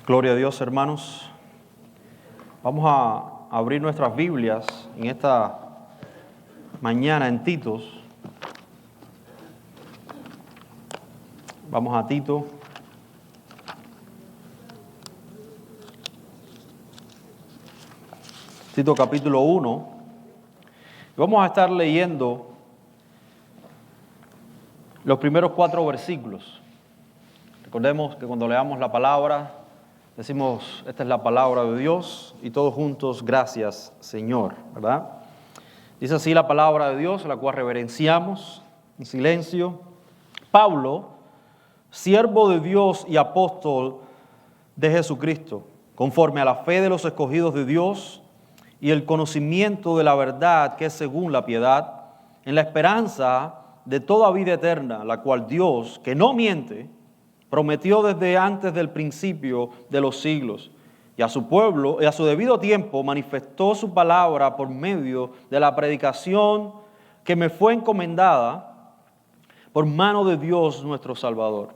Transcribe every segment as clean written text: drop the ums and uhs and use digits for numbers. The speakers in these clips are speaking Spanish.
Gloria a Dios, hermanos. Vamos a abrir nuestras Biblias en esta mañana en Tito. Vamos a Tito. Tito capítulo 1. Vamos a estar leyendo los primeros 4 versículos. Recordemos que cuando leamos la palabra, decimos, esta es la palabra de Dios, y todos juntos, gracias, Señor, ¿verdad? Dice así la palabra de Dios, la cual reverenciamos en silencio. Pablo, siervo de Dios y apóstol de Jesucristo, conforme a la fe de los escogidos de Dios y el conocimiento de la verdad que es según la piedad, en la esperanza de toda vida eterna, la cual Dios, que no miente, prometió desde antes del principio de los siglos, y a su pueblo, y a su debido tiempo, manifestó su palabra por medio de la predicación que me fue encomendada por mano de Dios nuestro Salvador.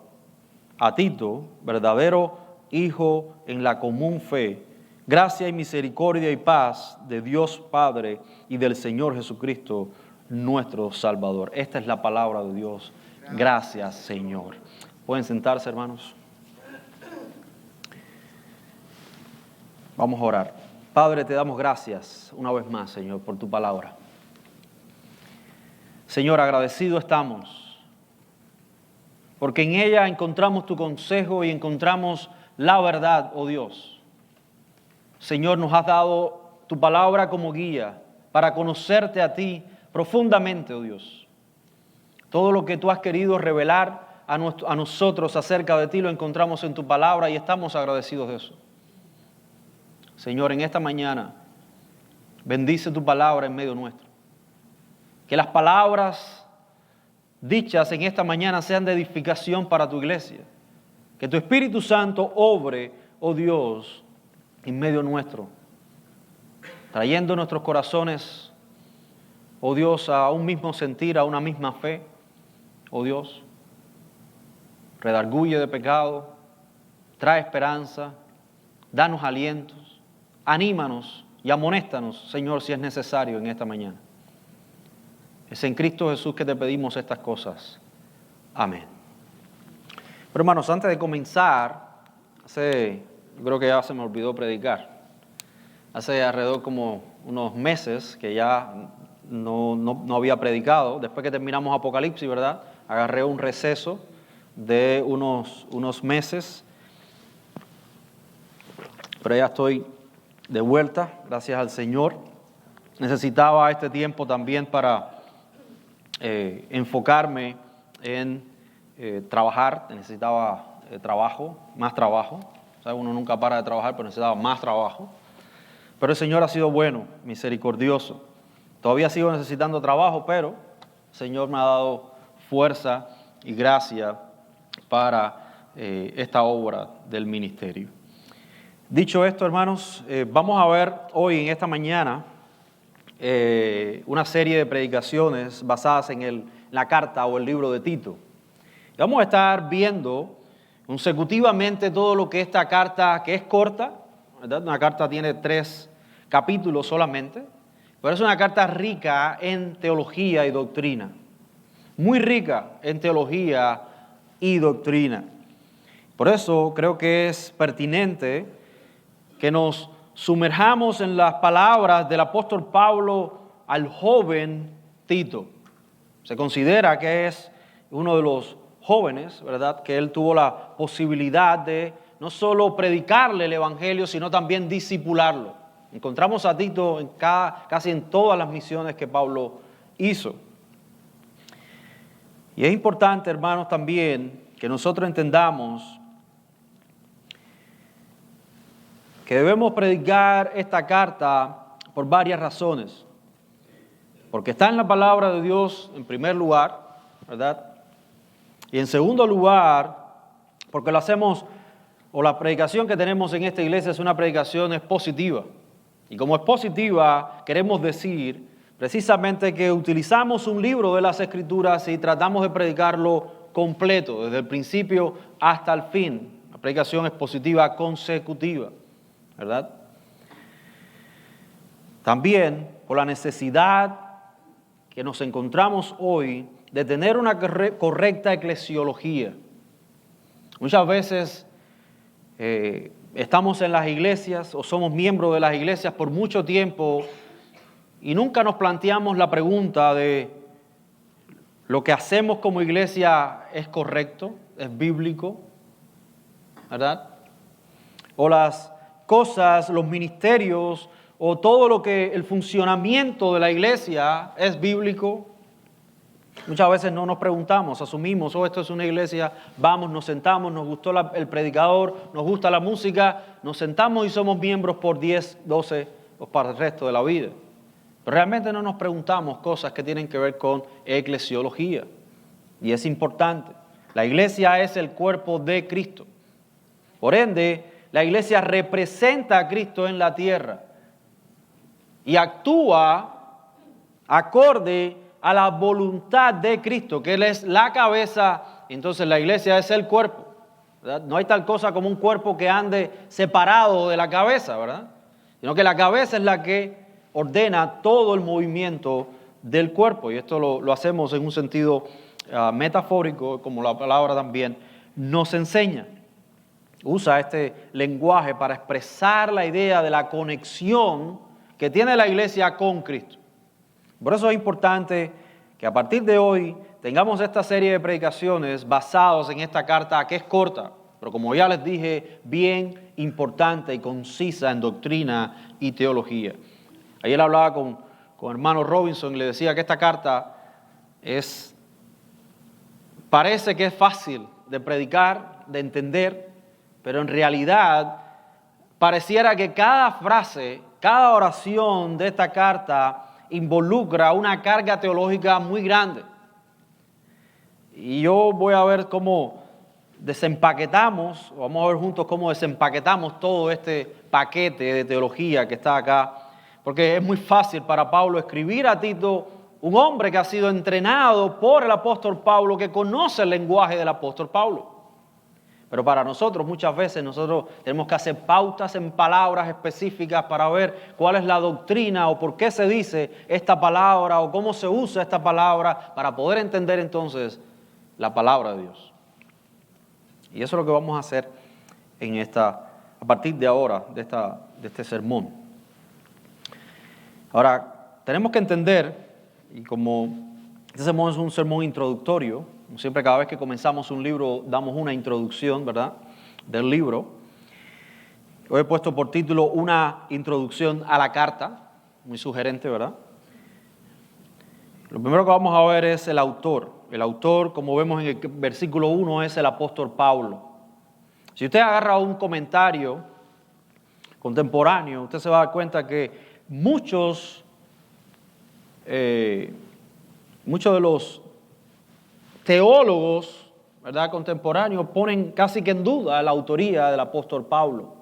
A Tito, verdadero hijo en la común fe, gracia y misericordia y paz de Dios Padre y del Señor Jesucristo, nuestro Salvador. Esta es la palabra de Dios. Gracias, Señor. Pueden sentarse, hermanos. Vamos a orar. Padre, te damos gracias una vez más, Señor, por tu palabra. Señor, agradecidos estamos, porque en ella encontramos tu consejo y encontramos la verdad, oh Dios. Señor, nos has dado tu palabra como guía para conocerte a ti profundamente, oh Dios. Todo lo que tú has querido revelar a nosotros acerca de ti lo encontramos en tu palabra y estamos agradecidos de eso. Señor, en esta mañana bendice tu palabra en medio nuestro. Que las palabras dichas en esta mañana sean de edificación para tu iglesia. Que tu Espíritu Santo obre, oh Dios, en medio nuestro, trayendo nuestros corazones, oh Dios, a un mismo sentir, a una misma fe, oh Dios. Redarguye de pecado, trae esperanza, danos alientos, anímanos y amonéstanos, Señor, si es necesario en esta mañana. Es en Cristo Jesús que te pedimos estas cosas. Amén. Pero hermanos, antes de comenzar, creo que ya se me olvidó predicar. Hace alrededor como unos meses que ya no había predicado. Después que terminamos Apocalipsis, ¿verdad? Agarré un receso de unos meses, pero ya estoy de vuelta, gracias al Señor. Necesitaba este tiempo también para enfocarme en trabajar. Necesitaba trabajo, más trabajo. O sea, uno nunca para de trabajar, pero necesitaba más trabajo. Pero el Señor ha sido bueno, misericordioso. Todavía sigo necesitando trabajo, pero el Señor me ha dado fuerza y gracia para esta obra del ministerio. Dicho esto, hermanos, vamos a ver hoy en esta mañana una serie de predicaciones basadas en la carta o el libro de Tito. Y vamos a estar viendo consecutivamente todo lo que esta carta, que es corta, ¿verdad? Una carta tiene 3 capítulos solamente, pero es una carta rica en teología y doctrina. Muy rica en teología y doctrina. Por eso creo que es pertinente que nos sumerjamos en las palabras del apóstol Pablo al joven Tito. Se considera que es uno de los jóvenes, ¿verdad?, que él tuvo la posibilidad de no solo predicarle el evangelio, sino también discipularlo. Encontramos a Tito casi en todas las misiones que Pablo hizo. Y es importante, hermanos, también que nosotros entendamos que debemos predicar esta carta por varias razones. Porque está en la palabra de Dios en primer lugar, ¿verdad? Y en segundo lugar, porque lo hacemos, o la predicación que tenemos en esta iglesia es una predicación expositiva. Y como es positiva, queremos decir precisamente que utilizamos un libro de las Escrituras y tratamos de predicarlo completo, desde el principio hasta el fin. predicación expositiva consecutiva, ¿verdad? También por la necesidad que nos encontramos hoy de tener una correcta eclesiología. Muchas veces estamos en las iglesias o somos miembros de las iglesias por mucho tiempo y nunca nos planteamos la pregunta de ¿lo que hacemos como iglesia es correcto, es bíblico? ¿Verdad? O las cosas, los ministerios o todo lo que el funcionamiento de la iglesia es bíblico. Muchas veces no nos preguntamos, asumimos, esto es una iglesia, vamos, nos sentamos, nos gustó el predicador, nos gusta la música, nos sentamos y somos miembros por 10, 12 o para el resto de la vida. Pero realmente no nos preguntamos cosas que tienen que ver con eclesiología. Y es importante. La iglesia es el cuerpo de Cristo. Por ende, la iglesia representa a Cristo en la tierra y actúa acorde a la voluntad de Cristo, que Él es la cabeza, entonces la iglesia es el cuerpo, ¿verdad? No hay tal cosa como un cuerpo que ande separado de la cabeza, ¿verdad? Sino que la cabeza es la que ordena todo el movimiento del cuerpo, y esto lo hacemos en un sentido metafórico, como la palabra también nos enseña. Usa este lenguaje para expresar la idea de la conexión que tiene la iglesia con Cristo. Por eso es importante que a partir de hoy tengamos esta serie de predicaciones basadas en esta carta que es corta, pero como ya les dije, bien importante y concisa en doctrina y teología. Ayer hablaba con hermano Robinson y le decía que esta carta parece que es fácil de predicar, de entender, pero en realidad pareciera que cada frase, cada oración de esta carta involucra una carga teológica muy grande. Y yo voy a ver cómo desempaquetamos, vamos a ver juntos cómo desempaquetamos todo este paquete de teología que está acá, porque es muy fácil para Pablo escribir a Tito, un hombre que ha sido entrenado por el apóstol Pablo, que conoce el lenguaje del apóstol Pablo. Pero para nosotros, muchas veces, nosotros tenemos que hacer pautas en palabras específicas para ver cuál es la doctrina o por qué se dice esta palabra o cómo se usa esta palabra para poder entender entonces la palabra de Dios. Y eso es lo que vamos a hacer a partir de ahora, de este sermón. Ahora, tenemos que entender, y como este sermón es un sermón introductorio, siempre cada vez que comenzamos un libro damos una introducción, ¿verdad?, del libro. Hoy he puesto por título una introducción a la carta, muy sugerente, ¿verdad? Lo primero que vamos a ver es el autor. El autor, como vemos en el versículo 1, es el apóstol Pablo. Si usted agarra un comentario contemporáneo, usted se va a dar cuenta que muchos de los teólogos, ¿verdad?, contemporáneos ponen casi que en duda la autoría del apóstol Pablo.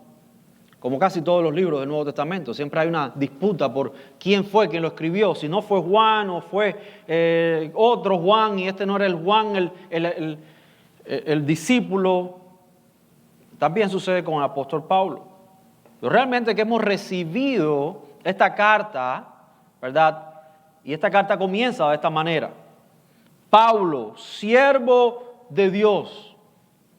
Como casi todos los libros del Nuevo Testamento, siempre hay una disputa por quién fue quien lo escribió. Si no fue Juan o fue otro Juan y este no era el Juan, el discípulo. También sucede con el apóstol Pablo. Pero realmente que hemos recibido esta carta, ¿verdad? Y esta carta comienza de esta manera. Pablo, siervo de Dios.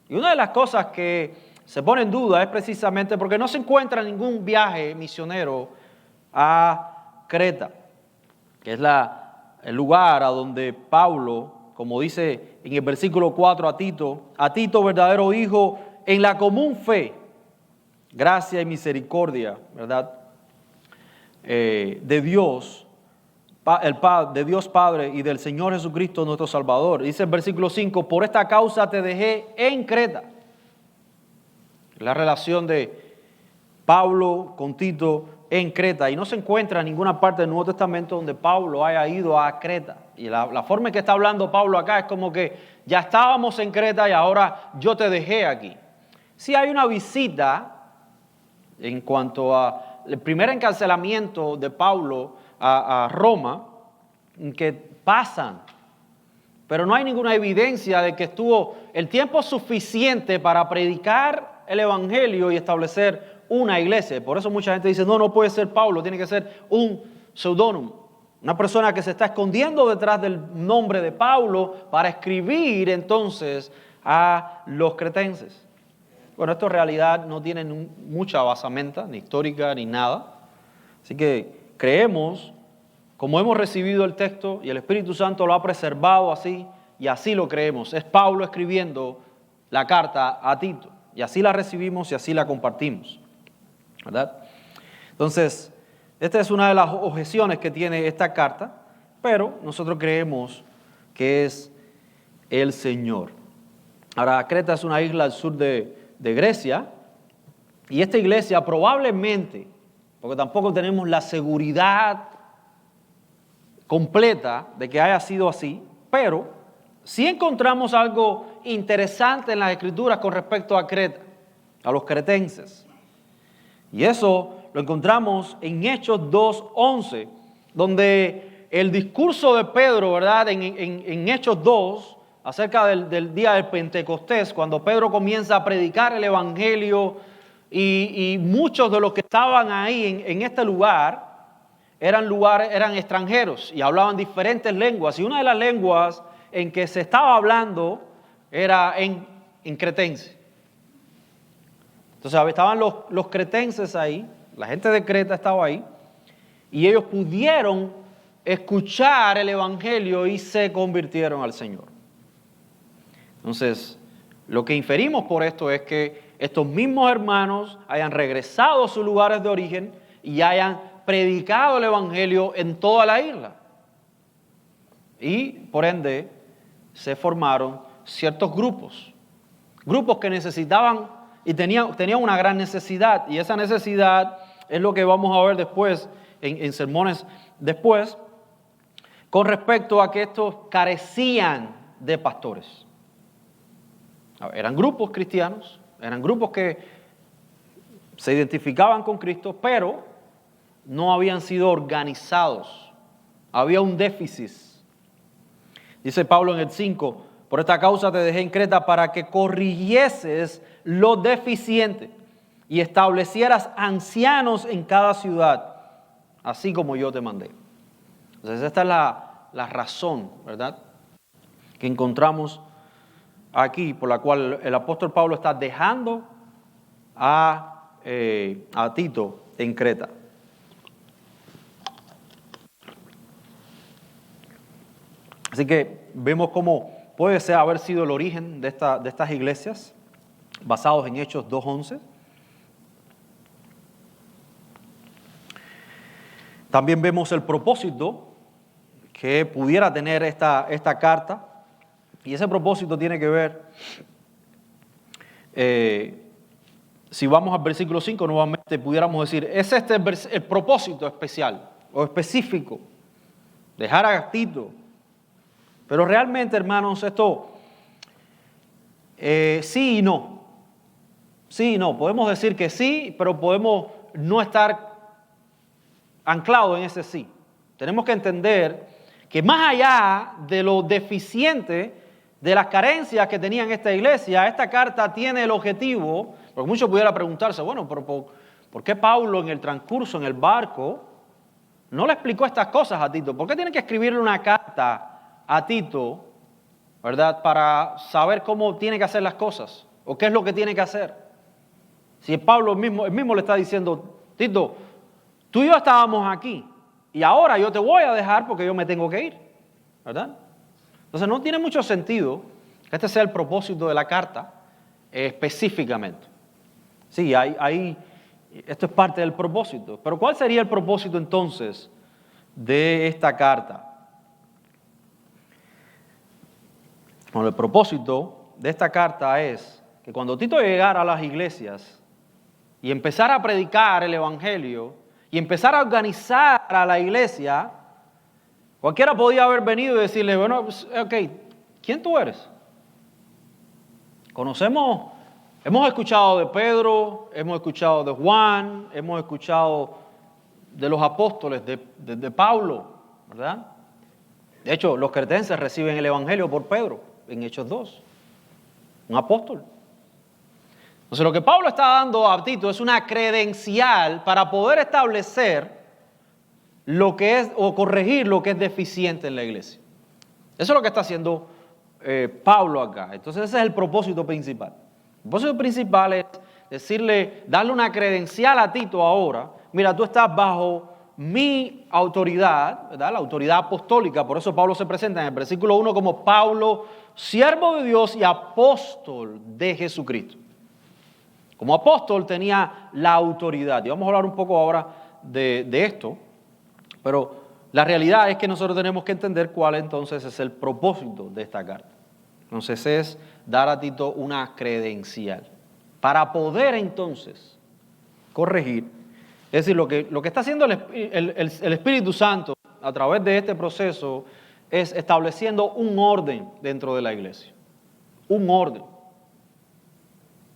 Y una de las cosas que se pone en duda es precisamente porque no se encuentra ningún viaje misionero a Creta, que es el lugar a donde Pablo, como dice en el versículo 4 a Tito, verdadero hijo, en la común fe, gracia y misericordia, ¿verdad?, de Dios, de Dios Padre y del Señor Jesucristo nuestro Salvador. Dice el versículo 5, por esta causa te dejé en Creta. La relación de Pablo con Tito en Creta. Y no se encuentra en ninguna parte del Nuevo Testamento donde Pablo haya ido a Creta. Y la forma en que está hablando Pablo acá es como que ya estábamos en Creta y ahora yo te dejé aquí. Sí hay una visita en cuanto al primer encarcelamiento de Pablo a Roma, que pasan, pero no hay ninguna evidencia de que estuvo el tiempo suficiente para predicar el evangelio y establecer una iglesia. Por eso mucha gente dice, no, no puede ser Pablo, tiene que ser un seudónimo. Una persona que se está escondiendo detrás del nombre de Pablo para escribir entonces a los cretenses. Bueno, esto en realidad no tiene mucha basamenta, ni histórica, ni nada. Así que creemos, como hemos recibido el texto y el Espíritu Santo lo ha preservado así, y así lo creemos. Es Pablo escribiendo la carta a Tito, y así la recibimos y así la compartimos, ¿verdad? Entonces, esta es una de las objeciones que tiene esta carta, pero nosotros creemos que es el Señor. Ahora, Creta es una isla al sur de Grecia, y esta iglesia probablemente, porque tampoco tenemos la seguridad completa de que haya sido así, pero sí encontramos algo interesante en las Escrituras con respecto a Creta, a los cretenses. Y eso lo encontramos en Hechos 2:11, donde el discurso de Pedro, ¿verdad? En Hechos 2, acerca del día del Pentecostés, cuando Pedro comienza a predicar el Evangelio y muchos de los que estaban ahí en este lugar eran extranjeros y hablaban diferentes lenguas. Y una de las lenguas en que se estaba hablando era en cretense. Entonces estaban los cretenses ahí, la gente de Creta estaba ahí, y ellos pudieron escuchar el Evangelio y se convirtieron al Señor. Entonces, lo que inferimos por esto es que estos mismos hermanos hayan regresado a sus lugares de origen y hayan predicado el Evangelio en toda la isla. Y, por ende, se formaron ciertos grupos que necesitaban y tenían una gran necesidad. Y esa necesidad es lo que vamos a ver después, en sermones después, con respecto a que estos carecían de pastores. Eran grupos cristianos, eran grupos que se identificaban con Cristo, pero no habían sido organizados. Había un déficit. Dice Pablo en el 5, por esta causa te dejé en Creta para que corrigieses lo deficiente y establecieras ancianos en cada ciudad, así como yo te mandé. Entonces esta es la razón, ¿verdad?, que encontramos aquí, por la cual el apóstol Pablo está dejando a Tito en Creta. Así que vemos cómo puede haber sido el origen de estas iglesias, basados en Hechos 2:11. También vemos el propósito que pudiera tener esta carta, y ese propósito tiene que ver, si vamos al versículo 5 nuevamente, pudiéramos decir, es este el propósito especial o específico, dejar a Tito. Pero realmente, hermanos, esto sí y no. Sí y no. Podemos decir que sí, pero podemos no estar anclados en ese sí. Tenemos que entender que más allá de lo deficiente, de las carencias que tenía en esta iglesia, esta carta tiene el objetivo, porque muchos pudieran preguntarse, bueno, pero ¿por qué Pablo en el transcurso, en el barco, no le explicó estas cosas a Tito? ¿Por qué tiene que escribirle una carta a Tito, ¿verdad?, para saber cómo tiene que hacer las cosas o qué es lo que tiene que hacer? Si Pablo él mismo le está diciendo, Tito, tú y yo estábamos aquí y ahora yo te voy a dejar porque yo me tengo que ir, ¿verdad? Entonces no tiene mucho sentido que este sea el propósito de la carta específicamente. Sí, esto es parte del propósito, pero ¿cuál sería el propósito entonces de esta carta? Bueno, el propósito de esta carta es que cuando Tito llegara a las iglesias y empezara a predicar el Evangelio y empezara a organizar a la iglesia, cualquiera podía haber venido y decirle, bueno, pues, ok, ¿quién tú eres? Hemos escuchado de Pedro, hemos escuchado de Juan, hemos escuchado de los apóstoles, de Pablo, ¿verdad? De hecho, los cretenses reciben el Evangelio por Pedro, en Hechos 2, un apóstol. Entonces lo que Pablo está dando a Tito es una credencial para poder establecer lo que es o corregir lo que es deficiente en la iglesia. Eso es lo que está haciendo Pablo acá. Entonces ese es el propósito principal. El propósito principal es decirle, darle una credencial a Tito ahora. Mira, tú estás bajo mi autoridad, ¿verdad? La autoridad apostólica. Por eso Pablo se presenta en el versículo 1 como Pablo, siervo de Dios y apóstol de Jesucristo. Como apóstol tenía la autoridad. Y vamos a hablar un poco ahora de esto. Pero la realidad es que nosotros tenemos que entender cuál entonces es el propósito de esta carta. Entonces es dar a Tito una credencial para poder entonces corregir. Es decir, lo que está haciendo el Espíritu Santo a través de este proceso es estableciendo un orden dentro de la iglesia. Un orden.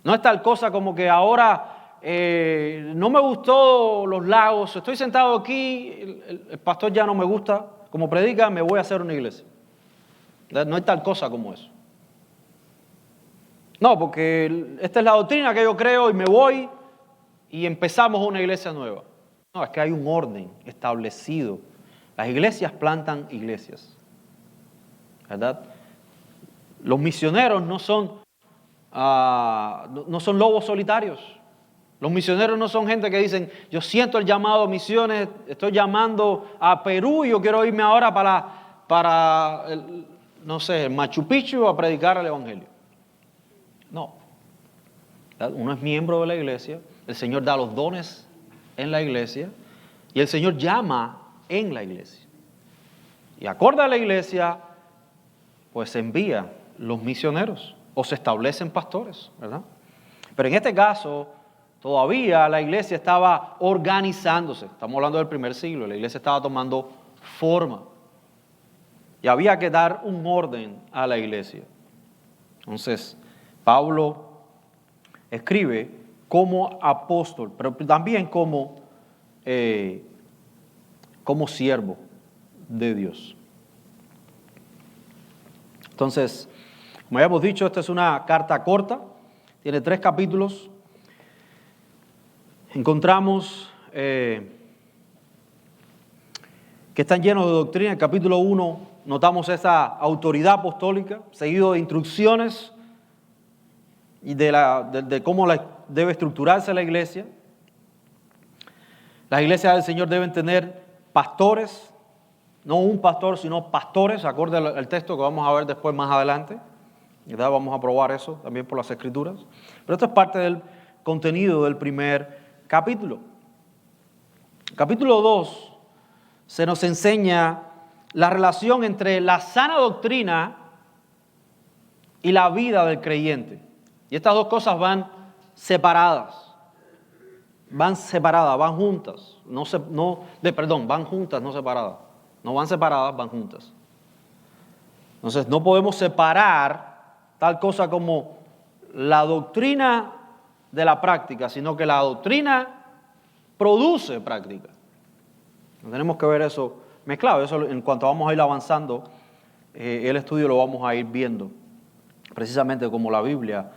No es tal cosa como que ahora no me gustó los lagos, estoy sentado aquí, el pastor ya no me gusta, como predica, me voy a hacer una iglesia. No hay tal cosa como eso. No, porque esta es la doctrina que yo creo y me voy y empezamos una iglesia nueva. No, es que hay un orden establecido. Las iglesias plantan iglesias, ¿verdad? Los misioneros no son lobos solitarios. Los misioneros no son gente que dicen, yo siento el llamado a misiones, estoy llamando a Perú y yo quiero irme ahora para el Machu Picchu a predicar el evangelio. No. Uno es miembro de la iglesia, el Señor da los dones en la iglesia y el Señor llama en la iglesia. Y acorde a la iglesia, pues se envía los misioneros o se establecen pastores, ¿verdad? Pero en este caso, todavía la iglesia estaba organizándose. Estamos hablando del primer siglo. La iglesia estaba tomando forma. Y había que dar un orden a la iglesia. Entonces, Pablo escribe como apóstol, pero también como siervo de Dios. Entonces, como ya hemos dicho, esta es una carta corta. Tiene 3 capítulos. Encontramos que están llenos de doctrina. En el capítulo 1 notamos esa autoridad apostólica, seguido de instrucciones y de cómo debe estructurarse la iglesia. Las iglesias del Señor deben tener pastores, no un pastor, sino pastores, acorde al texto que vamos a ver después más adelante. ¿Verdad? Vamos a probar eso también por las Escrituras. Pero esto es parte del contenido del primer capítulo. Capítulo 2 se nos enseña la relación entre la sana doctrina y la vida del creyente. Y estas dos cosas van separadas. Van separadas, van juntas. Van juntas, no separadas. No van separadas, van juntas. Entonces no podemos separar tal cosa como la doctrina de la práctica, sino que la doctrina produce práctica. Tenemos que ver eso mezclado. Eso en cuanto vamos a ir avanzando, el estudio lo vamos a ir viendo, precisamente como la Biblia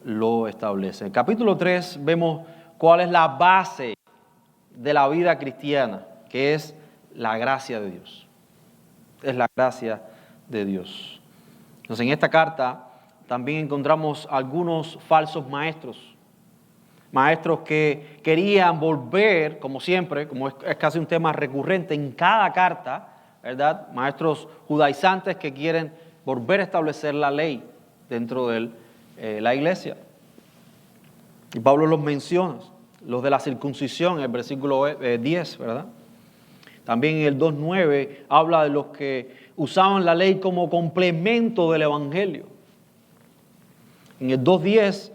lo establece. En capítulo 3 vemos cuál es la base de la vida cristiana, que es la gracia de Dios. Es la gracia de Dios. Entonces en esta carta también encontramos algunos falsos maestros que querían volver, como siempre, como es casi un tema recurrente en cada carta, ¿verdad? Maestros judaizantes que quieren volver a establecer la ley dentro de la iglesia. Y Pablo los menciona, los de la circuncisión, en el versículo 10, ¿verdad? También en el 2.9 habla de los que usaban la ley como complemento del evangelio. En el 2.10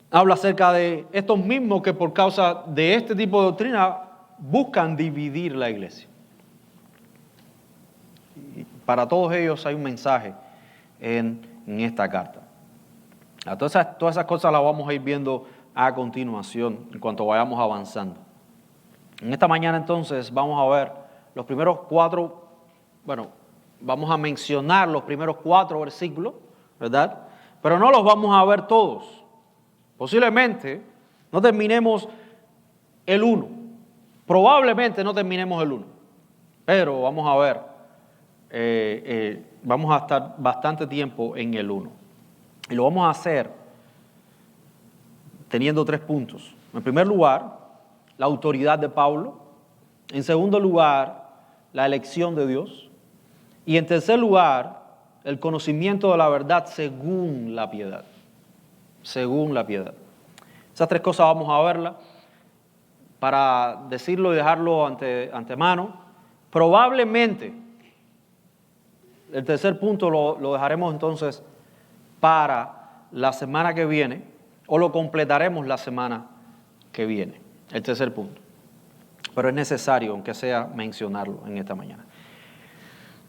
habla acerca de estos mismos que por causa de este tipo de doctrina buscan dividir la iglesia. Y para todos ellos hay un mensaje en esta carta. Todas esas cosas las vamos a ir viendo a continuación en cuanto vayamos avanzando. En esta mañana entonces vamos a ver los primeros 4, vamos a mencionar los primeros 4 versículos, ¿verdad? Pero no los vamos a ver todos. Posiblemente no terminemos el 1. Probablemente no terminemos el 1. Pero vamos a ver, vamos a estar bastante tiempo en el 1. Y lo vamos a hacer teniendo 3 puntos. En primer lugar, la autoridad de Pablo. En segundo lugar, la elección de Dios. Y en tercer lugar, el conocimiento de la verdad según la piedad. Según la piedad. Esas 3 cosas vamos a verlas. Para decirlo y dejarlo antemano, probablemente el tercer punto lo dejaremos entonces para la semana que viene, o lo completaremos la semana que viene, el tercer punto. Pero es necesario, aunque sea, mencionarlo en esta mañana.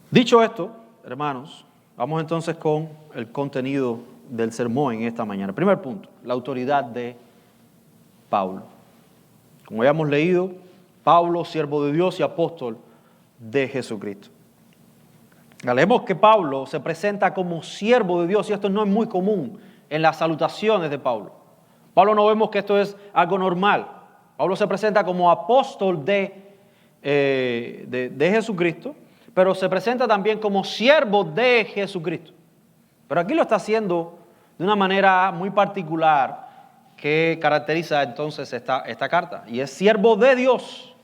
Dicho esto, hermanos, vamos entonces con el contenido del sermón en esta mañana. Primer punto, la autoridad de Pablo. Como ya hemos leído, Pablo, siervo de Dios y apóstol de Jesucristo. Leemos que Pablo se presenta como siervo de Dios, y esto no es muy común en las salutaciones de Pablo. Pablo no vemos que esto es algo normal. Pablo se presenta como apóstol de Jesucristo, pero se presenta también como siervo de Jesucristo. Pero aquí lo está haciendo de una manera muy particular que caracteriza entonces esta carta, y es siervo de Dios,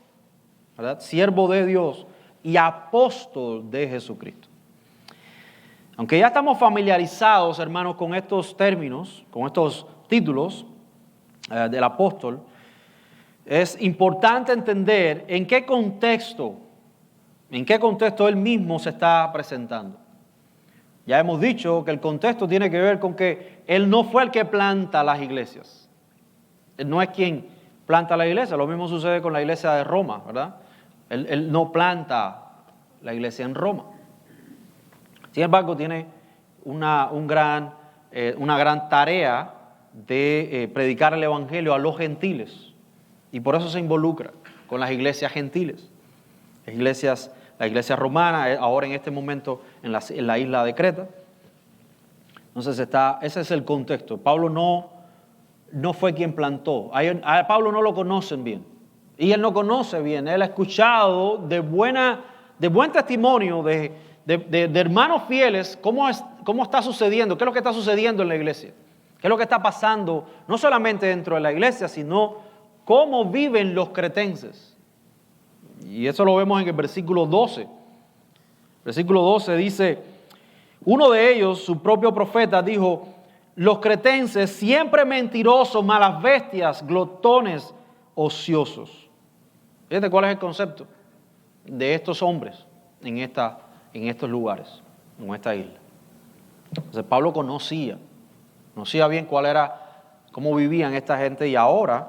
¿verdad? Siervo de Dios y apóstol de Jesucristo. Aunque ya estamos familiarizados, hermanos, con estos términos, con estos títulos del apóstol, es importante entender en qué contexto él mismo se está presentando. Ya hemos dicho que el contexto tiene que ver con que él no fue el que planta las iglesias. Él no es quien planta la iglesia. Lo mismo sucede con la iglesia de Roma, ¿verdad? Él no planta la iglesia en Roma. Sin embargo, tiene una gran tarea de predicar el evangelio a los gentiles. Y por eso se involucra con las iglesias gentiles. La iglesia romana, ahora en este momento en la isla de Creta. Entonces ese es el contexto. Pablo no fue quien plantó. A Pablo no lo conocen bien. Y él no conoce bien. Él ha escuchado de buen testimonio de hermanos fieles cómo está sucediendo, qué es lo que está sucediendo en la iglesia. Qué es lo que está pasando, no solamente dentro de la iglesia, sino cómo viven los cretenses. Y eso lo vemos en el versículo 12. Versículo 12 dice, uno de ellos, su propio profeta, dijo, los cretenses siempre mentirosos, malas bestias, glotones, ociosos. Fíjate cuál es el concepto de estos hombres en estos lugares, en esta isla. Entonces Pablo conocía bien cómo vivían esta gente, y ahora,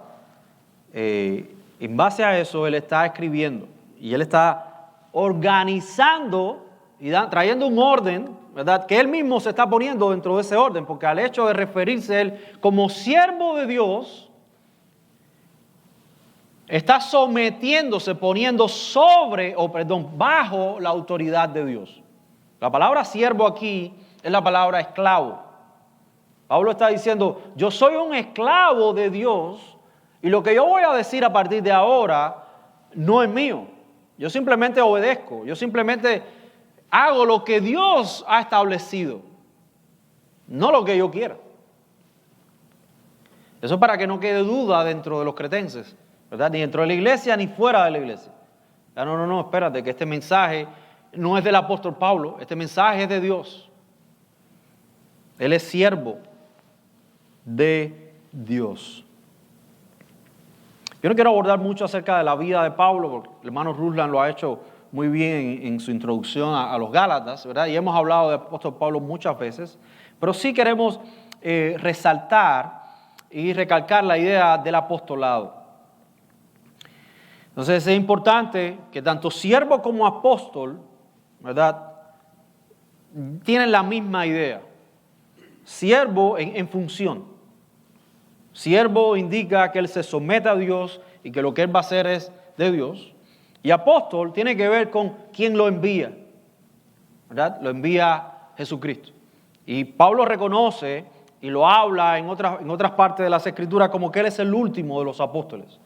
en base a eso, él está escribiendo y él está organizando y trayendo un orden, ¿verdad? Que él mismo se está poniendo dentro de ese orden, porque al hecho de referirse a él como siervo de Dios, está sometiéndose, poniendo bajo la autoridad de Dios. La palabra siervo aquí es la palabra esclavo. Pablo está diciendo, yo soy un esclavo de Dios, y lo que yo voy a decir a partir de ahora no es mío. Yo simplemente obedezco, yo simplemente hago lo que Dios ha establecido, no lo que yo quiera. Eso es para que no quede duda dentro de los cretenses, ¿verdad? Ni dentro de la iglesia ni fuera de la iglesia. No, espérate, que este mensaje no es del apóstol Pablo, este mensaje es de Dios. Él es siervo de Dios. Yo no quiero abordar mucho acerca de la vida de Pablo, porque el hermano Ruslan lo ha hecho muy bien en su introducción a los Gálatas, ¿verdad? Y hemos hablado del apóstol Pablo muchas veces, pero sí queremos resaltar y recalcar la idea del apostolado. Entonces es importante que tanto siervo como apóstol, ¿verdad?, tienen la misma idea. Siervo en función. Siervo indica que él se somete a Dios y que lo que él va a hacer es de Dios. Y apóstol tiene que ver con quién lo envía, ¿verdad? Lo envía Jesucristo. Y Pablo reconoce y lo habla en otras partes de las Escrituras como que Él es el último de los apóstoles.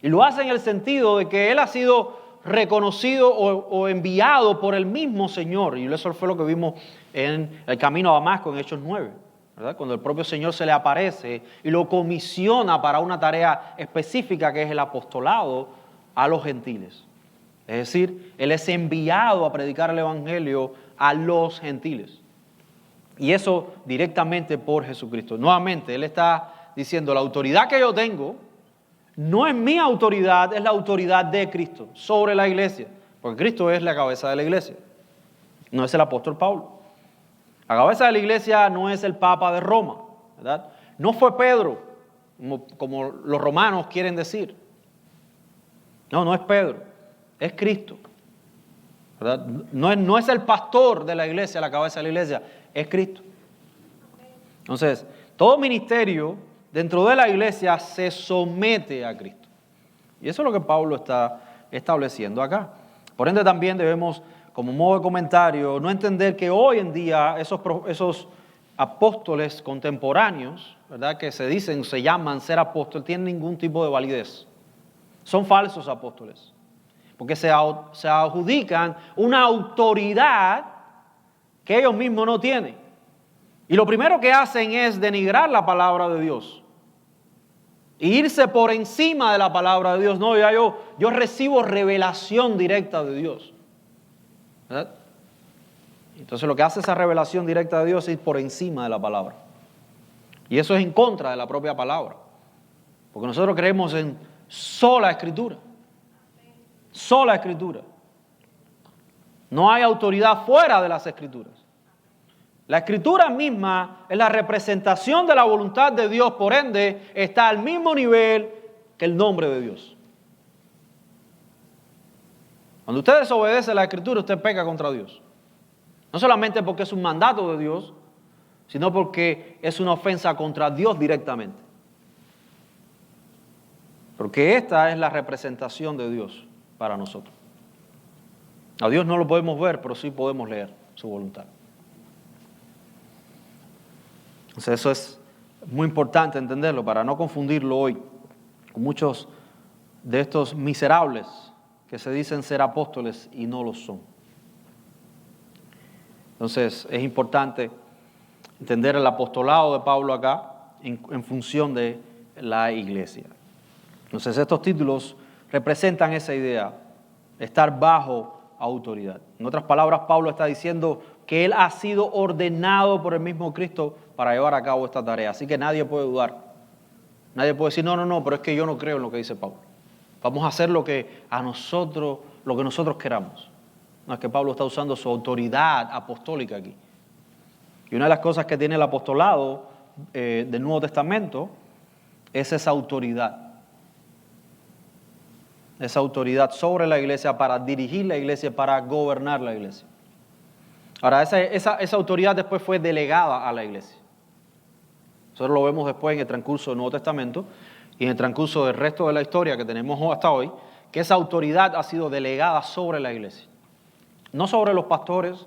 Y lo hace en el sentido de que Él ha sido reconocido o enviado por el mismo Señor. Y eso fue lo que vimos en el camino a Damasco en Hechos 9, ¿verdad? Cuando el propio Señor se le aparece y lo comisiona para una tarea específica que es el apostolado a los gentiles. Es decir, Él es enviado a predicar el Evangelio a los gentiles. Y eso directamente por Jesucristo. Nuevamente, Él está diciendo, la autoridad que yo tengo no es mi autoridad, es la autoridad de Cristo sobre la iglesia. Porque Cristo es la cabeza de la iglesia, no es el apóstol Pablo. La cabeza de la iglesia no es el Papa de Roma, ¿verdad? No fue Pedro, como los romanos quieren decir. No es Pedro, es Cristo, ¿verdad? No es el pastor de la iglesia, la cabeza de la iglesia, es Cristo. Entonces, todo ministerio dentro de la iglesia se somete a Cristo. Y eso es lo que Pablo está estableciendo acá. Por ende, también debemos, como modo de comentario, no entender que hoy en día esos apóstoles contemporáneos, ¿verdad?, que se llaman ser apóstoles, tienen ningún tipo de validez. Son falsos apóstoles. Porque se adjudican una autoridad que ellos mismos no tienen. Y lo primero que hacen es denigrar la palabra de Dios. E irse por encima de la palabra de Dios. No, yo recibo revelación directa de Dios, ¿verdad? Entonces lo que hace esa revelación directa de Dios es ir por encima de la palabra. Y eso es en contra de la propia palabra. Porque nosotros creemos en sola escritura. Sola escritura. No hay autoridad fuera de las escrituras. La escritura misma es la representación de la voluntad de Dios, por ende está al mismo nivel que el nombre de Dios. Cuando usted desobedece la escritura, usted peca contra Dios. No solamente porque es un mandato de Dios, sino porque es una ofensa contra Dios directamente. Porque esta es la representación de Dios para nosotros. A Dios no lo podemos ver, pero sí podemos leer su voluntad. Entonces eso es muy importante entenderlo para no confundirlo hoy con muchos de estos miserables que se dicen ser apóstoles y no lo son. Entonces es importante entender el apostolado de Pablo acá en función de la iglesia. Entonces estos títulos representan esa idea, estar bajo autoridad. En otras palabras, Pablo está diciendo que él ha sido ordenado por el mismo Cristo para llevar a cabo esta tarea. Así que nadie puede dudar. Nadie puede decir, no, pero es que yo no creo en lo que dice Pablo. Vamos a hacer lo que nosotros queramos. No, es que Pablo está usando su autoridad apostólica aquí. Y una de las cosas que tiene el apostolado del Nuevo Testamento es esa autoridad. Esa autoridad sobre la iglesia para dirigir la iglesia, para gobernar la iglesia. Ahora, esa autoridad después fue delegada a la iglesia. Nosotros lo vemos después en el transcurso del Nuevo Testamento y en el transcurso del resto de la historia que tenemos hasta hoy, que esa autoridad ha sido delegada sobre la iglesia. No sobre los pastores,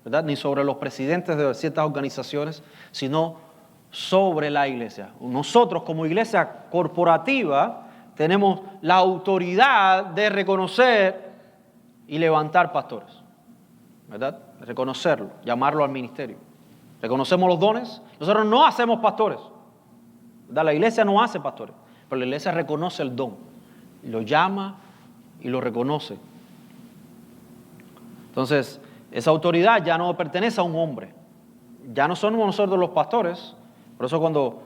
¿verdad?, ni sobre los presidentes de ciertas organizaciones, sino sobre la iglesia. Nosotros como iglesia corporativa tenemos la autoridad de reconocer y levantar pastores, ¿verdad? Reconocerlo, llamarlo al ministerio. Reconocemos los dones. Nosotros no hacemos pastores, ¿verdad? La iglesia no hace pastores, pero la iglesia reconoce el don, lo llama y lo reconoce. Entonces, esa autoridad ya no pertenece a un hombre. Ya no somos nosotros los pastores. Por eso cuando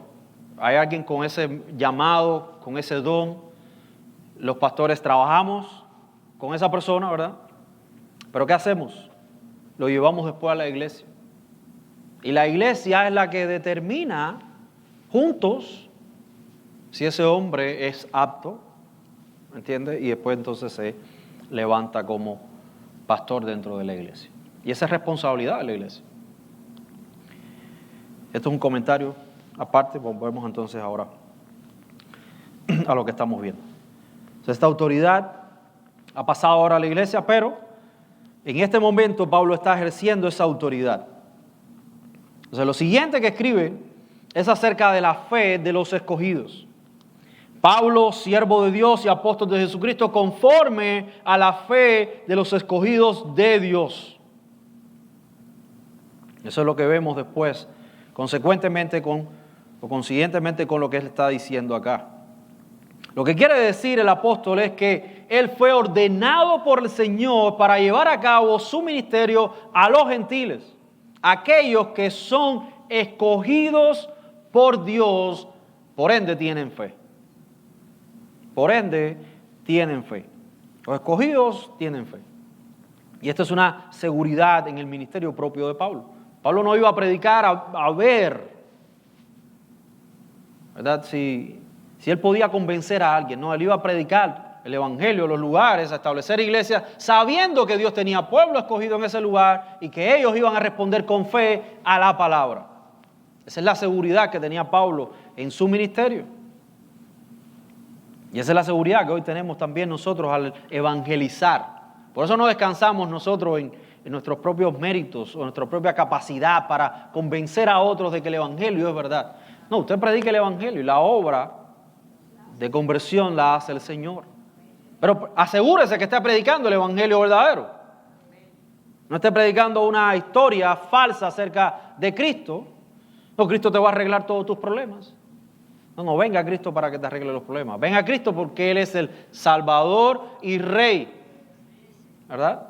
hay alguien con ese llamado, con ese don, los pastores trabajamos con esa persona, ¿verdad? Pero ¿qué hacemos? Lo llevamos después a la iglesia. Y la iglesia es la que determina juntos si ese hombre es apto, ¿me entiendes? Y después entonces se levanta como pastor dentro de la iglesia. Y esa es responsabilidad de la iglesia. Esto es un comentario aparte, volvemos entonces ahora a lo que estamos viendo. Entonces, esta autoridad ha pasado ahora a la iglesia, pero en este momento Pablo está ejerciendo esa autoridad. Entonces, lo siguiente que escribe es acerca de la fe de los escogidos. Pablo, siervo de Dios y apóstol de Jesucristo, conforme a la fe de los escogidos de Dios. Eso es lo que vemos después, consiguientemente con lo que él está diciendo acá. Lo que quiere decir el apóstol es que él fue ordenado por el Señor para llevar a cabo su ministerio a los gentiles, aquellos que son escogidos por Dios, por ende tienen fe. Por ende tienen fe. Los escogidos tienen fe. Y esto es una seguridad en el ministerio propio de Pablo. Pablo no iba a predicar a ver, ¿verdad? Si él podía convencer a alguien, no, él iba a predicar el evangelio en los lugares, a establecer iglesias, sabiendo que Dios tenía pueblo escogido en ese lugar y que ellos iban a responder con fe a la palabra. Esa es la seguridad que tenía Pablo en su ministerio. Y esa es la seguridad que hoy tenemos también nosotros al evangelizar. Por eso no descansamos nosotros en nuestros propios méritos o nuestra propia capacidad para convencer a otros de que el evangelio es verdad. No, usted predica el evangelio y la obra de conversión la hace el Señor. Pero asegúrese que esté predicando el evangelio verdadero. No esté predicando una historia falsa acerca de Cristo. No, Cristo te va a arreglar todos tus problemas. No, venga a Cristo para que te arregle los problemas. Ven a Cristo porque Él es el Salvador y Rey. ¿Verdad?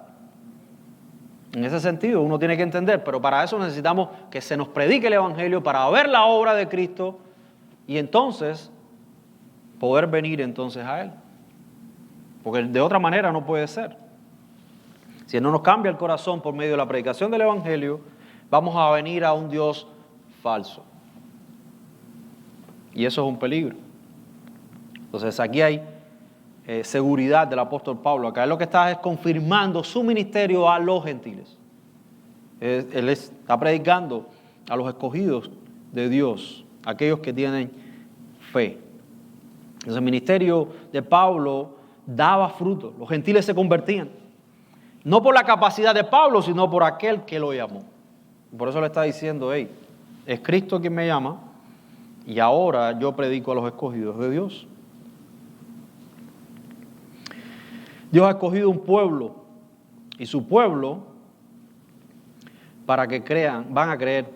En ese sentido uno tiene que entender, pero para eso necesitamos que se nos predique el evangelio para ver la obra de Cristo y entonces poder venir entonces a Él. Porque de otra manera no puede ser. Si Él no nos cambia el corazón por medio de la predicación del evangelio, vamos a venir a un Dios falso. Y eso es un peligro. Entonces aquí hay seguridad del apóstol Pablo. Acá él lo que está es confirmando su ministerio a los gentiles. Él está predicando a los escogidos de Dios, aquellos que tienen fe. Entonces el ministerio de Pablo daba fruto. Los gentiles se convertían. No por la capacidad de Pablo, sino por aquel que lo llamó. Por eso le está diciendo, hey, es Cristo quien me llama y ahora yo predico a los escogidos de Dios. Dios ha escogido un pueblo y su pueblo para que van a creer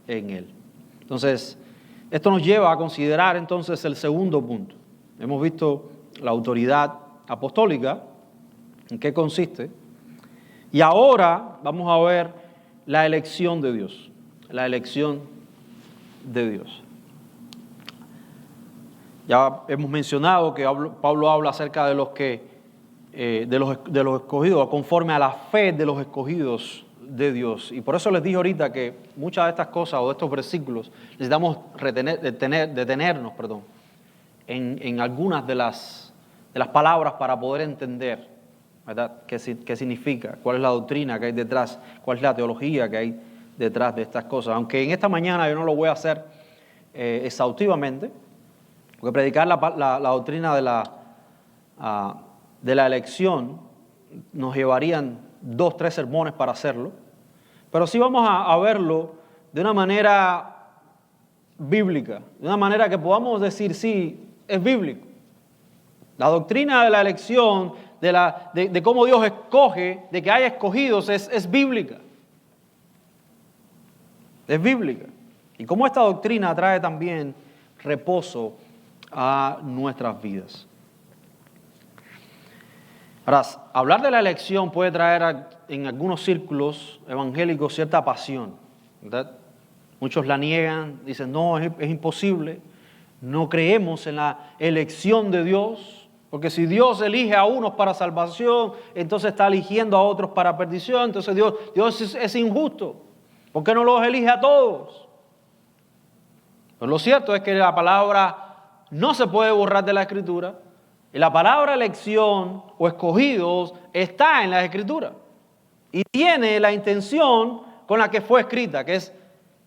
en Él. Entonces, esto nos lleva a considerar entonces el segundo punto. Hemos visto la autoridad apostólica, en qué consiste, y ahora vamos a ver la elección de Dios. La elección de Dios. Ya hemos mencionado que Pablo habla acerca de los que de los escogidos, conforme a la fe de los escogidos de Dios. Y por eso les dije ahorita que muchas de estas cosas o de estos versículos necesitamos detenernos en algunas de las palabras para poder entender, ¿verdad? ¿Qué significa? ¿Cuál es la doctrina que hay detrás? ¿Cuál es la teología que hay detrás de estas cosas? Aunque en esta mañana yo no lo voy a hacer exhaustivamente, porque predicar la doctrina de la elección nos llevarían 2, 3 sermones para hacerlo, pero sí vamos a verlo de una manera bíblica, de una manera que podamos decir, sí, es bíblico. La doctrina de la elección, de cómo Dios escoge, de que haya escogidos, es bíblica. Es bíblica. Y cómo esta doctrina trae también reposo a nuestras vidas. Ahora, hablar de la elección puede traer en algunos círculos evangélicos cierta pasión, ¿verdad? Muchos la niegan, dicen, no, es imposible, no creemos en la elección de Dios, porque si Dios elige a unos para salvación, entonces está eligiendo a otros para perdición, entonces Dios es injusto, ¿por qué no los elige a todos? Pero lo cierto es que la palabra no se puede borrar de la Escritura, y la palabra elección o escogidos está en la Escritura y tiene la intención con la que fue escrita, que es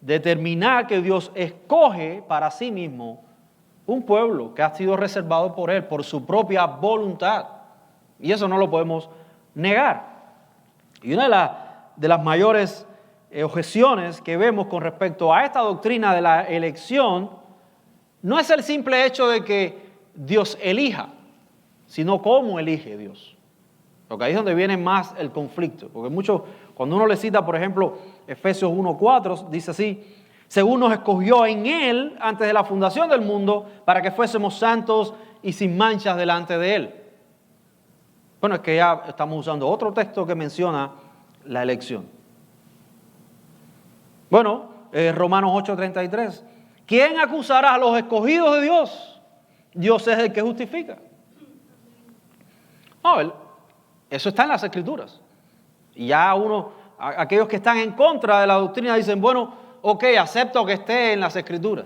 determinar que Dios escoge para sí mismo un pueblo que ha sido reservado por Él, por su propia voluntad. Y eso no lo podemos negar. Y una de las mayores objeciones que vemos con respecto a esta doctrina de la elección no es el simple hecho de que Dios elija, sino cómo elige Dios. Porque ahí es donde viene más el conflicto. Porque cuando uno le cita, por ejemplo, Efesios 1:4, dice así: según nos escogió en Él antes de la fundación del mundo, para que fuésemos santos y sin manchas delante de Él. Bueno, es que ya estamos usando otro texto que menciona la elección. Bueno, Romanos 8:33. ¿Quién acusará a los escogidos de Dios? Dios es el que justifica. No, eso está en las Escrituras. Y ya aquellos que están en contra de la doctrina dicen, bueno, ok, acepto que esté en las Escrituras.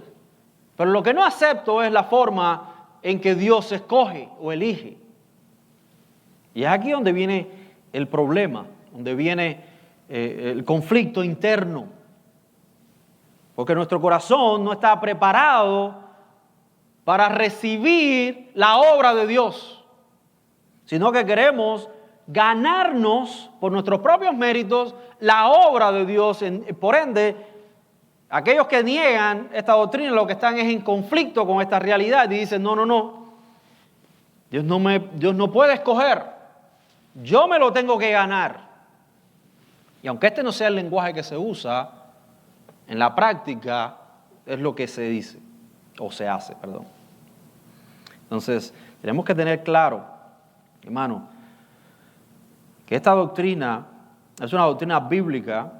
Pero lo que no acepto es la forma en que Dios escoge o elige. Y es aquí donde viene el problema, donde viene el conflicto interno. Porque nuestro corazón no está preparado para recibir la obra de Dios, sino que queremos ganarnos por nuestros propios méritos la obra de Dios. Por ende, aquellos que niegan esta doctrina lo que están es en conflicto con esta realidad y dicen, no, Dios no puede escoger, yo me lo tengo que ganar. Y aunque este no sea el lenguaje que se usa, en la práctica es lo que se dice, o se hace, perdón. Entonces, tenemos que tener claro, hermano, que esta doctrina es una doctrina bíblica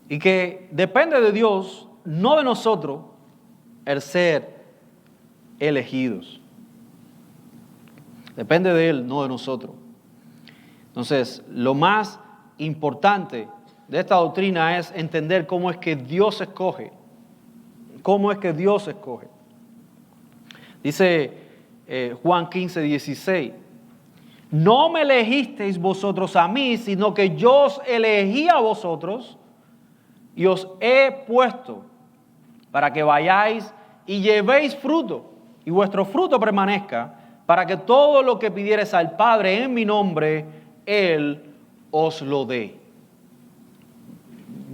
y que depende de Dios, no de nosotros, el ser elegidos. Depende de Él, no de nosotros. Entonces, lo más importante de esta doctrina es entender cómo es que Dios escoge. ¿Cómo es que Dios escoge? Dice Juan 15:16. No me elegisteis vosotros a mí, sino que yo os elegí a vosotros y os he puesto para que vayáis y llevéis fruto y vuestro fruto permanezca, para que todo lo que pidiereis al Padre en mi nombre, Él os lo dé.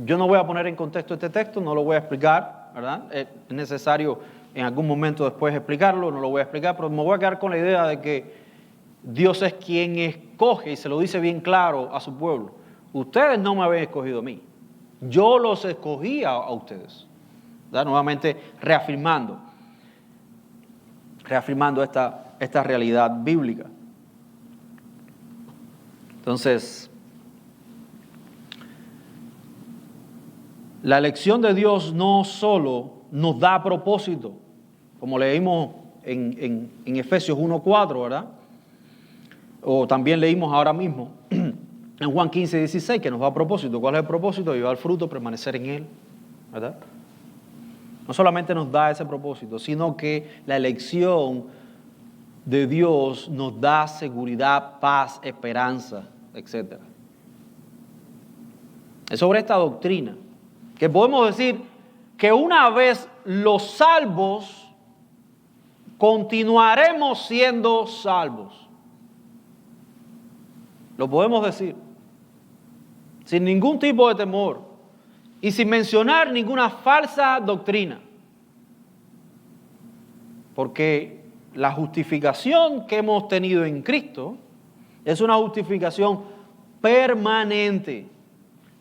Yo no voy a poner en contexto este texto, no lo voy a explicar, ¿verdad? Es necesario en algún momento después explicarlo, no lo voy a explicar, pero me voy a quedar con la idea de que Dios es quien escoge y se lo dice bien claro a su pueblo. Ustedes no me habían escogido a mí, yo los escogí a ustedes. ¿Verdad? Nuevamente reafirmando esta realidad bíblica. Entonces, la elección de Dios no solo nos da propósito, como leímos en Efesios 1:4, ¿verdad? O también leímos ahora mismo en Juan 15:16, que nos da propósito. ¿Cuál es el propósito? Llevar fruto, permanecer en Él, ¿verdad? No solamente nos da ese propósito, sino que la elección de Dios nos da seguridad, paz, esperanza, etc. Es sobre esta doctrina que podemos decir que una vez los salvos, continuaremos siendo salvos. Lo podemos decir sin ningún tipo de temor y sin mencionar ninguna falsa doctrina. Porque la justificación que hemos tenido en Cristo es una justificación permanente,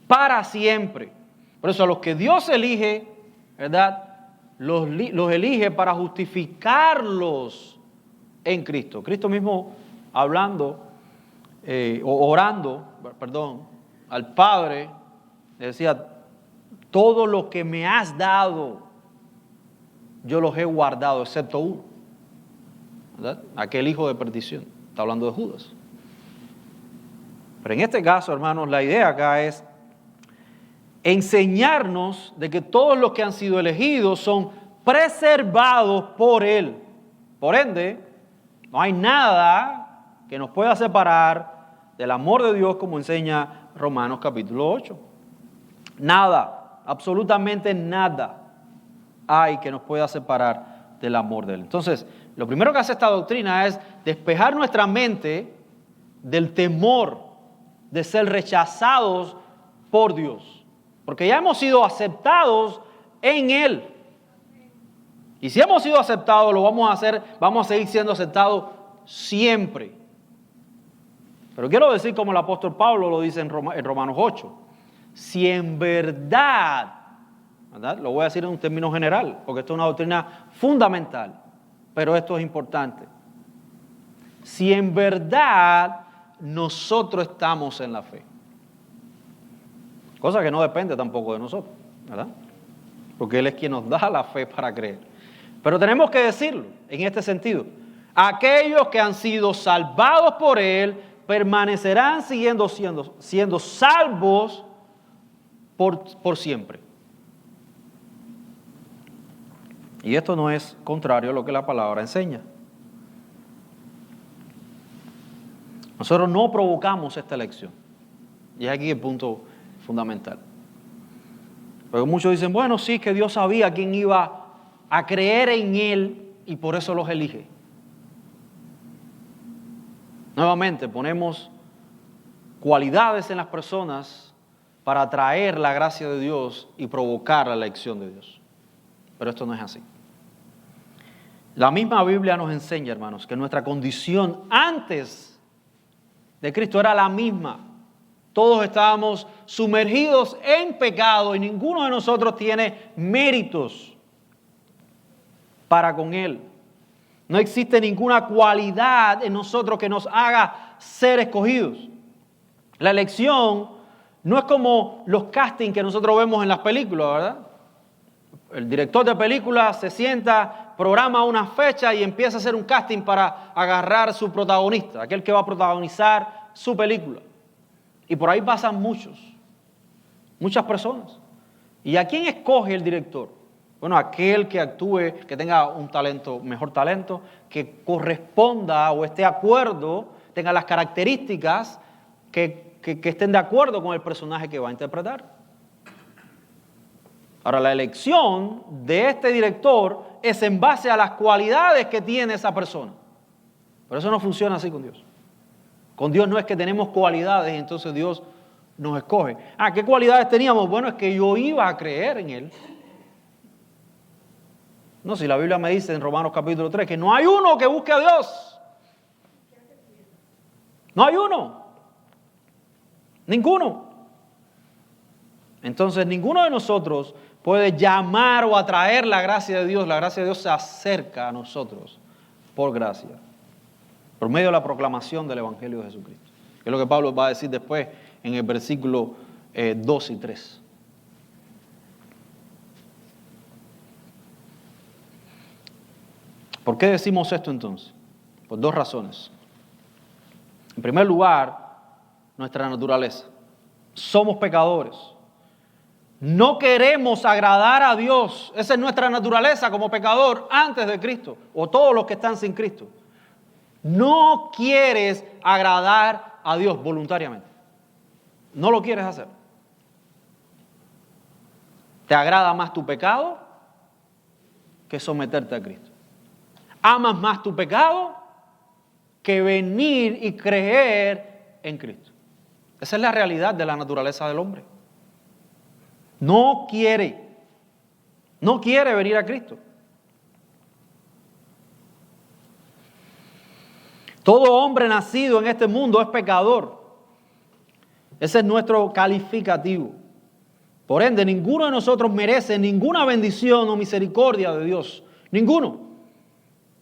para siempre. Por eso a los que Dios elige, ¿verdad? Los elige para justificarlos en Cristo. Cristo mismo hablando orando al Padre, le decía, todo lo que me has dado, yo los he guardado, excepto uno, ¿verdad? Aquel hijo de perdición. Está hablando de Judas. Pero en este caso, hermanos, la idea acá es enseñarnos de que todos los que han sido elegidos son preservados por Él. Por ende, no hay nada que nos pueda separar del amor de Dios, como enseña Romanos capítulo 8. Nada, absolutamente nada hay que nos pueda separar del amor de Él. Entonces, lo primero que hace esta doctrina es despejar nuestra mente del temor de ser rechazados por Dios. Porque ya hemos sido aceptados en Él. Y si hemos sido aceptados, lo vamos a hacer, vamos a seguir siendo aceptados siempre. Pero quiero decir, como el apóstol Pablo lo dice en Romanos 8, si en verdad, ¿verdad? Lo voy a decir en un término general, porque esto es una doctrina fundamental, pero esto es importante. Si en verdad nosotros estamos en la fe, cosa que no depende tampoco de nosotros, ¿verdad? Porque Él es quien nos da la fe para creer. Pero tenemos que decirlo en este sentido. Aquellos que han sido salvados por Él permanecerán siendo salvos por siempre. Y esto no es contrario a lo que la palabra enseña. Nosotros no provocamos esta elección. Y es aquí el punto fundamental. Porque muchos dicen, bueno, sí, que Dios sabía quién iba a creer en Él y por eso los elige. Nuevamente, ponemos cualidades en las personas para atraer la gracia de Dios y provocar la elección de Dios. Pero esto no es así. La misma Biblia nos enseña, hermanos, que nuestra condición antes de Cristo era la misma. Todos estábamos sumergidos en pecado y ninguno de nosotros tiene méritos para con Él. No existe ninguna cualidad en nosotros que nos haga ser escogidos. La elección no es como los castings que nosotros vemos en las películas, ¿verdad? El director de películas se sienta, programa una fecha y empieza a hacer un casting para agarrar su protagonista, aquel que va a protagonizar su película. Y por ahí pasan muchas personas. ¿Y a quién escoge el director? Bueno, aquel que actúe, que tenga un talento, mejor talento, que corresponda o esté de acuerdo, tenga las características que estén de acuerdo con el personaje que va a interpretar. Ahora, la elección de este director es en base a las cualidades que tiene esa persona. Pero eso no funciona así con Dios. Con Dios no es que tenemos cualidades y entonces Dios nos escoge. ¿Qué cualidades teníamos? Bueno, es que yo iba a creer en Él. No, si la Biblia me dice en Romanos capítulo 3 que no hay uno que busque a Dios. No hay uno. Ninguno. Entonces, ninguno de nosotros puede llamar o atraer la gracia de Dios. La gracia de Dios se acerca a nosotros por gracia, por medio de la proclamación del Evangelio de Jesucristo. Que es lo que Pablo va a decir después en el versículo 2 y 3. ¿Por qué decimos esto entonces? Por dos razones. En primer lugar, nuestra naturaleza. Somos pecadores. No queremos agradar a Dios. Esa es nuestra naturaleza como pecador antes de Cristo, o todos los que están sin Cristo. No quieres agradar a Dios voluntariamente. No lo quieres hacer. ¿Te agrada más tu pecado que someterte a Cristo? ¿Amas más tu pecado que venir y creer en Cristo? Esa es la realidad de la naturaleza del hombre. No quiere venir a Cristo. Todo hombre nacido en este mundo es pecador. Ese es nuestro calificativo. Por ende, ninguno de nosotros merece ninguna bendición o misericordia de Dios. Ninguno.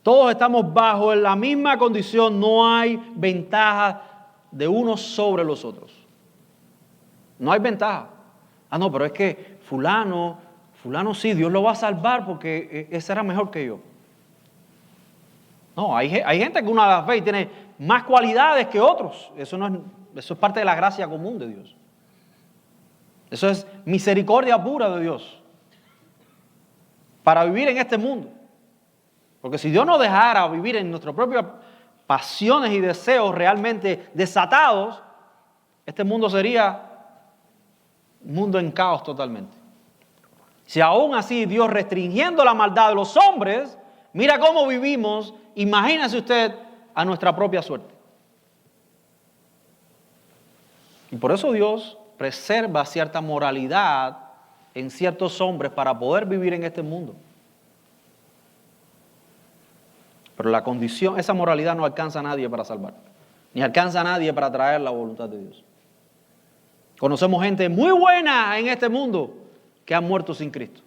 Todos estamos bajo la misma condición. No hay ventaja de unos sobre los otros. No hay ventaja. No, pero es que fulano sí, Dios lo va a salvar porque ese era mejor que yo. No, hay gente que una ve y tiene más cualidades que otros. Eso es parte de la gracia común de Dios. Eso es misericordia pura de Dios para vivir en este mundo. Porque si Dios nos dejara vivir en nuestras propias pasiones y deseos realmente desatados, este mundo sería un mundo en caos totalmente. Si aún así Dios restringiendo la maldad de los hombres, mira cómo vivimos, imagínese usted a nuestra propia suerte. Y por eso Dios preserva cierta moralidad en ciertos hombres para poder vivir en este mundo. Pero la condición, esa moralidad no alcanza a nadie para salvar, ni alcanza a nadie para traer la voluntad de Dios. Conocemos gente muy buena en este mundo que ha muerto sin Cristo.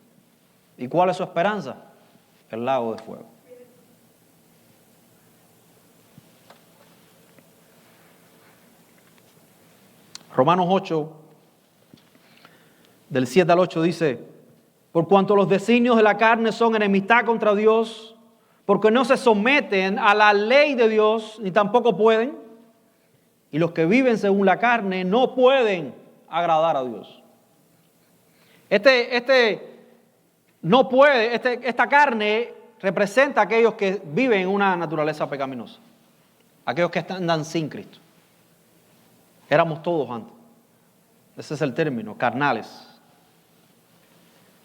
¿Y cuál es su esperanza? El lago de fuego. Romanos 8, del 7 al 8 dice: por cuanto los designios de la carne son enemistad contra Dios, porque no se someten a la ley de Dios, ni tampoco pueden, y los que viven según la carne no pueden agradar a Dios. Esta carne representa a aquellos que viven en una naturaleza pecaminosa, aquellos que andan sin Cristo. Éramos todos antes. Ese es el término, carnales.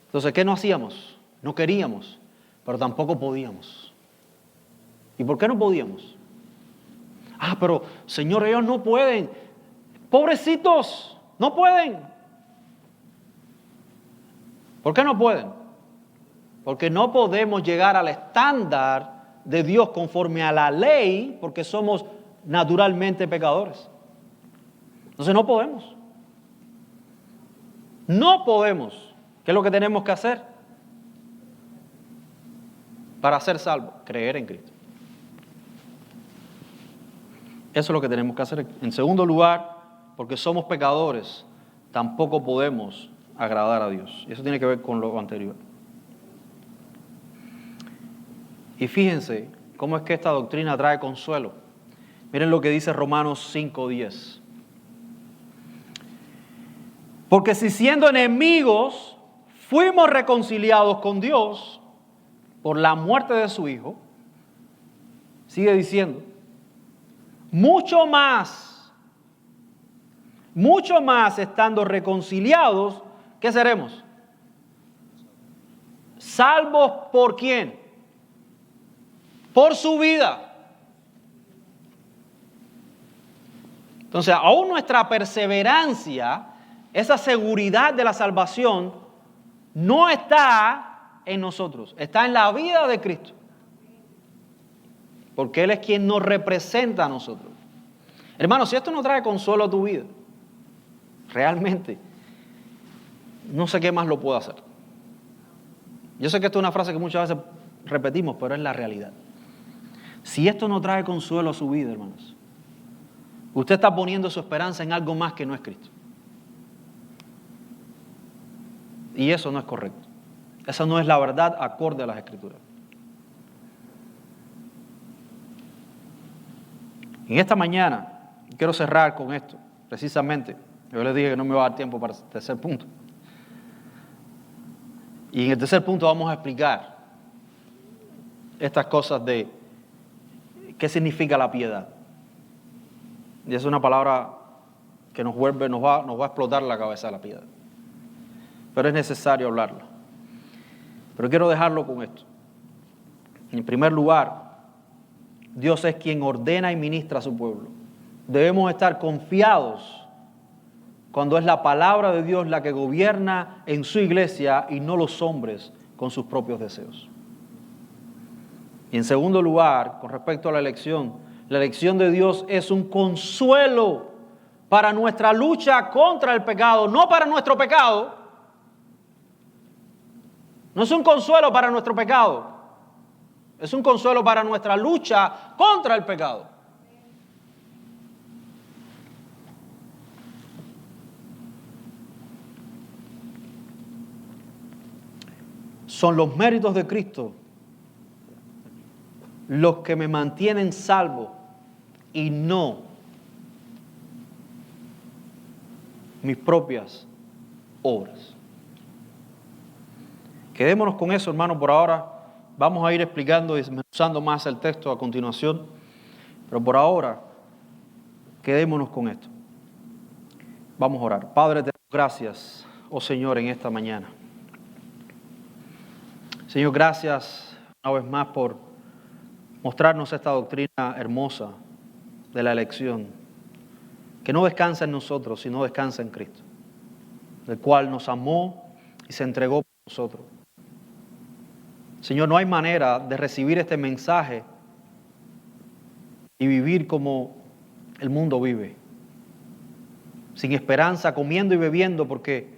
Entonces, ¿qué no hacíamos? No queríamos, pero tampoco podíamos. ¿Y por qué no podíamos? Pero Señor, ellos no pueden. Pobrecitos, no pueden. ¿Por qué no pueden? Porque no podemos llegar al estándar de Dios conforme a la ley, porque somos naturalmente pecadores. Entonces no podemos. No podemos. ¿Qué es lo que tenemos que hacer para ser salvos? Creer en Cristo. Eso es lo que tenemos que hacer. En segundo lugar, porque somos pecadores, tampoco podemos agradar a Dios. Y eso tiene que ver con lo anterior. Y fíjense cómo es que esta doctrina trae consuelo. Miren lo que dice Romanos 5:10. Porque si siendo enemigos fuimos reconciliados con Dios por la muerte de su Hijo, sigue diciendo, mucho más estando reconciliados, ¿qué seremos? Salvos ¿por quién? Por su vida. Entonces, aún nuestra perseverancia, esa seguridad de la salvación, no está en nosotros, está en la vida de Cristo. Porque Él es quien nos representa a nosotros. Hermano, si esto no trae consuelo a tu vida, realmente, no sé qué más lo puedo hacer. Yo sé que esto es una frase que muchas veces repetimos, pero es la realidad. Si esto no trae consuelo a su vida, hermanos, usted está poniendo su esperanza en algo más que no es Cristo. Y eso no es correcto. Esa no es la verdad acorde a las Escrituras. En esta mañana, quiero cerrar con esto, precisamente. Yo les dije que no me iba a dar tiempo para el tercer punto. Y en el tercer punto vamos a explicar estas cosas de qué significa la piedad. Y es una palabra que nos va a explotar la cabeza la piedad. Pero es necesario hablarlo. Pero quiero dejarlo con esto. En primer lugar, Dios es quien ordena y ministra a su pueblo. Debemos estar confiados cuando es la palabra de Dios la que gobierna en su iglesia y no los hombres con sus propios deseos. Y en segundo lugar, con respecto a la elección de Dios es un consuelo para nuestra lucha contra el pecado, no para nuestro pecado. No es un consuelo para nuestro pecado, es un consuelo para nuestra lucha contra el pecado. Son los méritos de Cristo los que me mantienen salvo y no mis propias obras. Quedémonos con eso, hermano, por ahora. Vamos a ir explicando y desmenuzando más el texto a continuación. Pero por ahora, quedémonos con esto. Vamos a orar. Padre, te doy gracias, oh Señor, en esta mañana. Señor, gracias una vez más por mostrarnos esta doctrina hermosa de la elección, que no descansa en nosotros, sino descansa en Cristo. del cual nos amó y se entregó por nosotros. Señor, no hay manera de recibir este mensaje y vivir como el mundo vive, sin esperanza, comiendo y bebiendo porque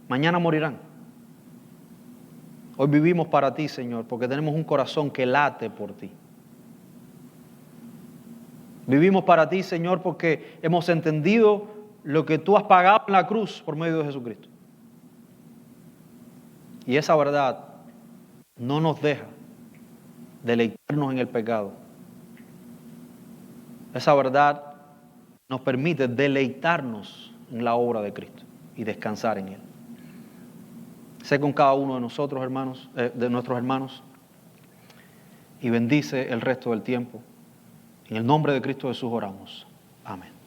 mañana morirán. Hoy vivimos para ti, Señor, porque tenemos un corazón que late por ti. Vivimos para ti, Señor, porque hemos entendido lo que tú has pagado en la cruz por medio de Jesucristo. Y esa verdad no nos deja deleitarnos en el pecado. Esa verdad nos permite deleitarnos en la obra de Cristo y descansar en Él. Sé con cada uno de nosotros, hermanos, de nuestros hermanos, y bendice el resto del tiempo. En el nombre de Cristo Jesús oramos. Amén.